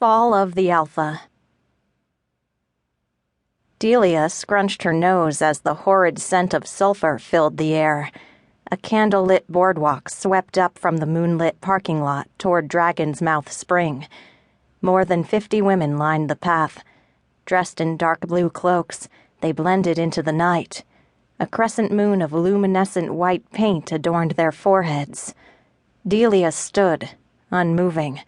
Fall of the Alpha. Delia scrunched her nose as the horrid scent of sulfur filled the air. A candle-lit boardwalk swept up from the moonlit parking lot toward Dragon's Mouth Spring. More than 50 women lined the path. Dressed in dark blue cloaks, they blended into the night. A crescent moon of luminescent white paint adorned their foreheads. Delia stood, unmoving.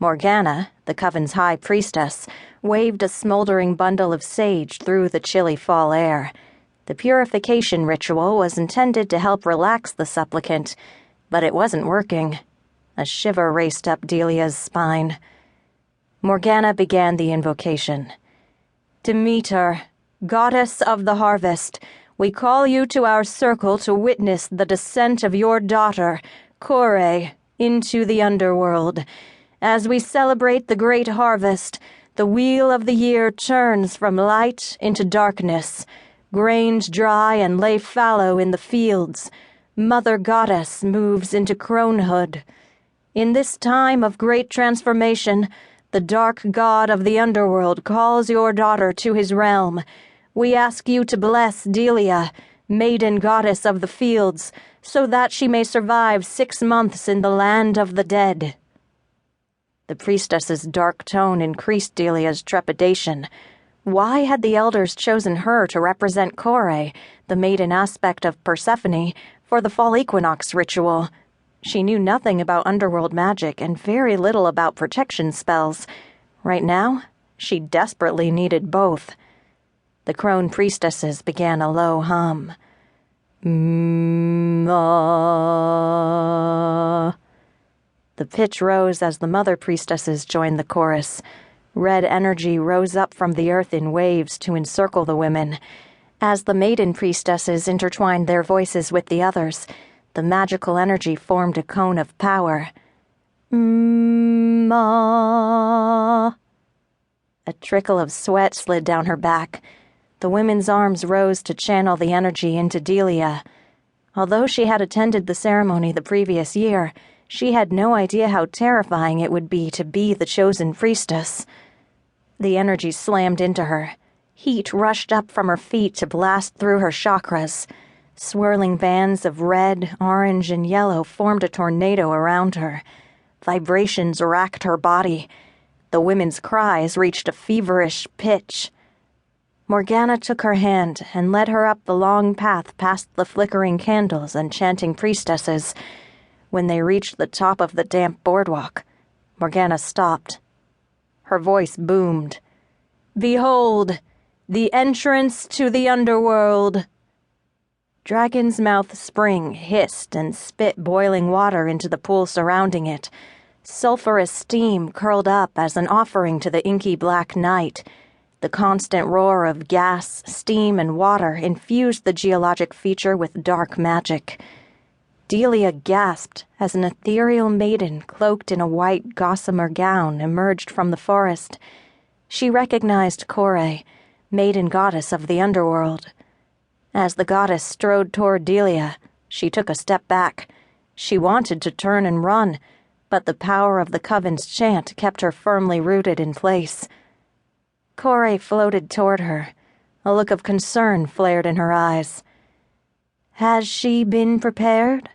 Morgana, the coven's high priestess, waved a smoldering bundle of sage through the chilly fall air. The purification ritual was intended to help relax the supplicant, but it wasn't working. A shiver raced up Delia's spine. Morgana began the invocation. Demeter, goddess of the harvest, we call you to our circle to witness the descent of your daughter, Kore, into the underworld. As we celebrate the great harvest, the wheel of the year turns from light into darkness. Grains dry and lay fallow in the fields. Mother Goddess moves into cronehood. In this time of great transformation, the dark god of the underworld calls your daughter to his realm. We ask you to bless Delia, maiden goddess of the fields, so that she may survive 6 months in the land of the dead. The priestess's dark tone increased Delia's trepidation. Why had the elders chosen her to represent Kore, the maiden aspect of Persephone, for the fall equinox ritual? She knew nothing about underworld magic and very little about protection spells. Right now, she desperately needed both. The crone priestesses began a low hum. The pitch rose as the mother priestesses joined the chorus. Red energy rose up from the earth in waves to encircle the women. As the maiden priestesses intertwined their voices with the others, the magical energy formed a cone of power. A trickle of sweat slid down her back. The women's arms rose to channel the energy into Delia. Although she had attended the ceremony the previous year, she had no idea how terrifying it would be to be the chosen priestess. The energy slammed into her. Heat rushed up from her feet to blast through her chakras. Swirling bands of red, orange, and yellow formed a tornado around her. Vibrations racked her body. The women's cries reached a feverish pitch. Morgana took her hand and led her up the long path past the flickering candles and chanting priestesses. When they reached the top of the damp boardwalk, Morgana stopped. Her voice boomed. Behold, the entrance to the underworld. Dragon's Mouth Spring hissed and spit boiling water into the pool surrounding it. Sulphurous steam curled up as an offering to the inky black night. The constant roar of gas, steam, and water infused the geologic feature with dark magic. Delia gasped as an ethereal maiden cloaked in a white gossamer gown emerged from the forest. She recognized Kore, maiden goddess of the underworld. As the goddess strode toward Delia, she took a step back. She wanted to turn and run, but the power of the coven's chant kept her firmly rooted in place. Kore floated toward her. A look of concern flared in her eyes. Has she been prepared?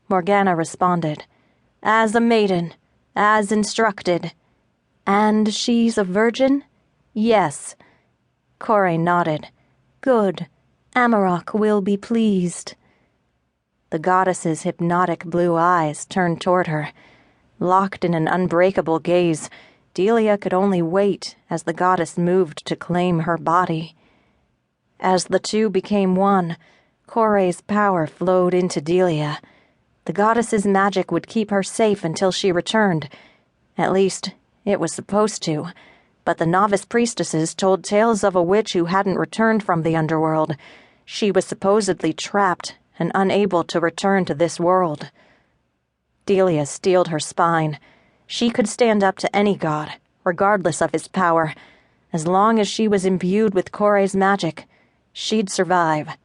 Morgana responded. As a maiden, as instructed. And she's a virgin? Yes. Kore nodded. Good. Amarok will be pleased. The goddess's hypnotic blue eyes turned toward her. Locked in an unbreakable gaze, Delia could only wait as the goddess moved to claim her body. As the two became one, Kore's power flowed into Delia. The goddess's magic would keep her safe until she returned. At least, it was supposed to. But the novice priestesses told tales of a witch who hadn't returned from the underworld. She was supposedly trapped and unable to return to this world. Delia steeled her spine. She could stand up to any god, regardless of his power. As long as she was imbued with Kore's magic, she'd survive.